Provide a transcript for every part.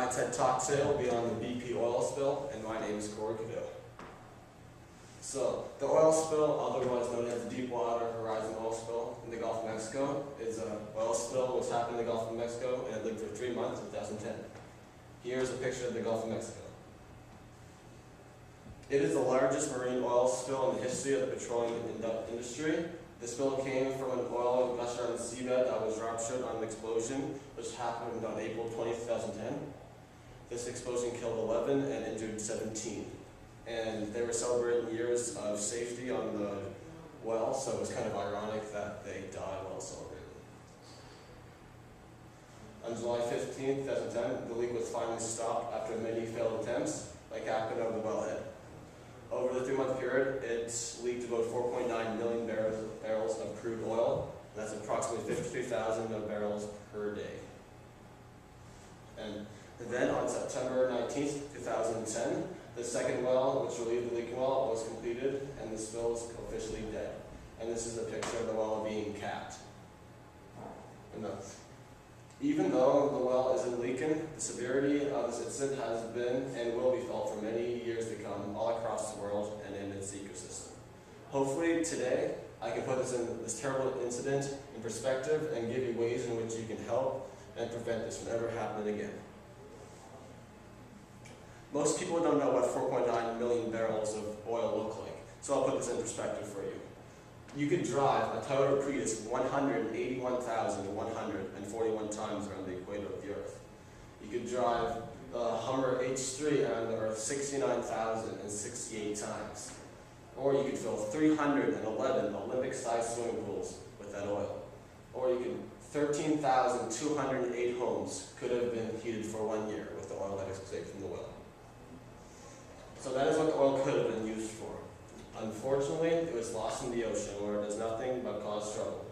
TED Talk today will be on the BP oil spill, and my name is Cadeau. So, the oil spill, otherwise known as the Deepwater Horizon oil spill in the Gulf of Mexico, is an oil spill which happened in the Gulf of Mexico and it lived for 3 months in 2010. Here's a picture of the Gulf of Mexico. It is the largest marine oil spill in the history of the petroleum industry. The spill came from an oil gusher on the seabed that was ruptured on an explosion, which happened on April 20, 2010. This explosion killed 11 and injured 17. And they were celebrating years of safety on the well, so it was kind of ironic that they died while celebrating. On July 15, 2010, the leak was finally stopped after many failed attempts, like happened on the wellhead. Over the 3-month period, it leaked about 4.9 million barrels of crude oil, and that's approximately 53,000 barrels per day. And then on September 19, 2010, the second well, which relieved the leaking well, was completed, and the spill is officially dead. And this is a picture of the well being capped. Even though the well isn't leaking, the severity of this incident has been and will be felt for many years to come all across the world and in its ecosystem. Hopefully today, I can put this terrible incident in perspective and give you ways in which you can help and prevent this from ever happening again. Most people don't know what 4.9 million barrels of oil look like, so I'll put this in perspective for you. You could drive a Toyota Prius 181,141 times around the equator of the Earth. You could drive the Hummer H3 around the Earth 69,068 times. Or you could fill 311 Olympic-sized swimming pools with that oil. Or you could 13,208 homes could have been heated for 1 year with the oil that escaped from the well. So that is what the oil could have been used for. Unfortunately, it was lost in the ocean where it does nothing but cause trouble.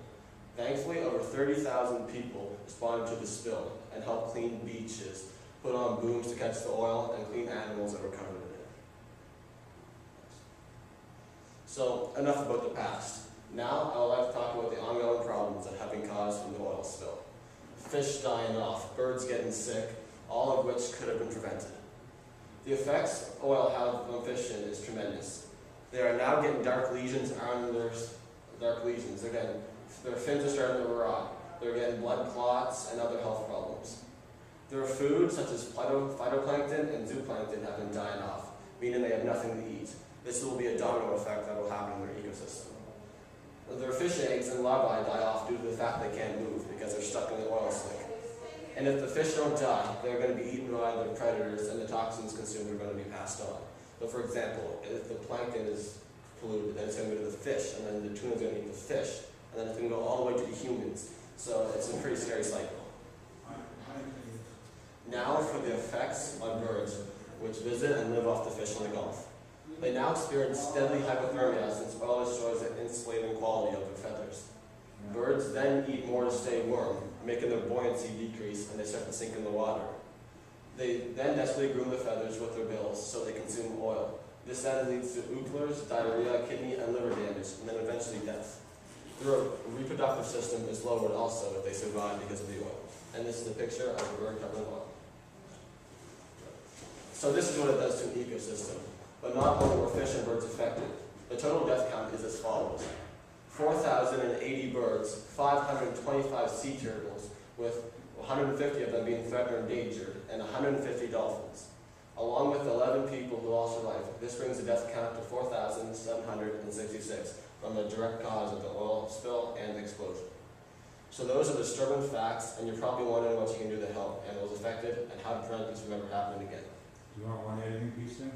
Thankfully, over 30,000 people responded to the spill and helped clean beaches, put on booms to catch the oil, and clean animals that were covered in it. So, enough about the past. Now, I would like to talk about the ongoing problems that have been caused from the oil spill. Fish dying off, birds getting sick, all of which could have been prevented. The effects oil has on fishing is tremendous. They are now getting dark lesions around their dark lesions. Their fins are starting to rot. They're getting blood clots and other health problems. Their food, such as phytoplankton and zooplankton, have been dying off, meaning they have nothing to eat. This will be a domino effect that will happen in their ecosystem. Their fish eggs and larvae die off due to the fact they can't move because they're stuck in the oil slick. And if the fish don't die, they're going to be eaten by the predators, and the toxins consumed are going to be passed on. So for example, if the plankton is polluted, then it's going to go to the fish, and then the tuna is going to eat the fish, and then it's going to go all the way to the humans. So it's a pretty scary cycle. Now for the effects on birds, which visit and live off the fish in the Gulf. They now experience deadly hypothermia since oil destroys the insulating quality of their feathers. Birds then eat more to stay warm, making their buoyancy decrease, and they start to sink in the water. They then desperately groom the feathers with their bills so they consume oil. This then leads to oochlers, diarrhea, kidney and liver damage, and then eventually death. Their reproductive system is lowered also if they survive because of the oil. And this is a picture of a bird covered in oil. So this is what it does to an ecosystem. But not only were fish and birds affected. The total death count is as follows. 4,080 birds, 525 sea turtles, with 150 of them being threatened or endangered, and 150 dolphins. Along with 11 people who all survived, this brings the death count to 4,766 from the direct cause of the oil spill and the explosion. So those are disturbing facts, and you're probably wondering what you can do to help animals affected and how to prevent this from ever happening again. Do you want one editing piece there?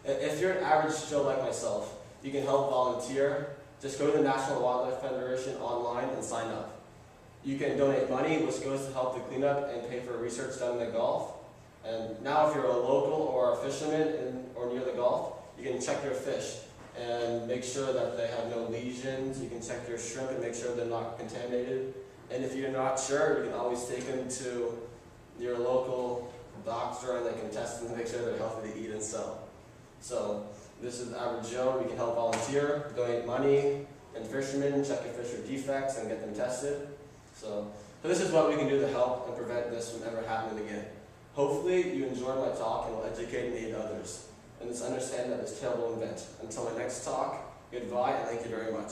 If you're an average Joe like myself, you can help volunteer. Just go to the National Wildlife Federation online and sign up. You can donate money, which goes to help the cleanup and pay for research done in the Gulf. And now if you're a local or a fisherman or near the Gulf, you can check your fish and make sure that they have no lesions. You can check your shrimp and make sure they're not contaminated. And if you're not sure, you can always take them to your local doctor and they can test them to make sure they're healthy to eat and sell. So this is the average Joe. We can help volunteer, donate money, and fishermen check your fish for defects and get them tested. So So this is what we can do to help and prevent this from ever happening again. Hopefully you enjoyed my talk and will educate and aid others. And just understand that it's a terrible event. Until my next talk, goodbye and thank you very much.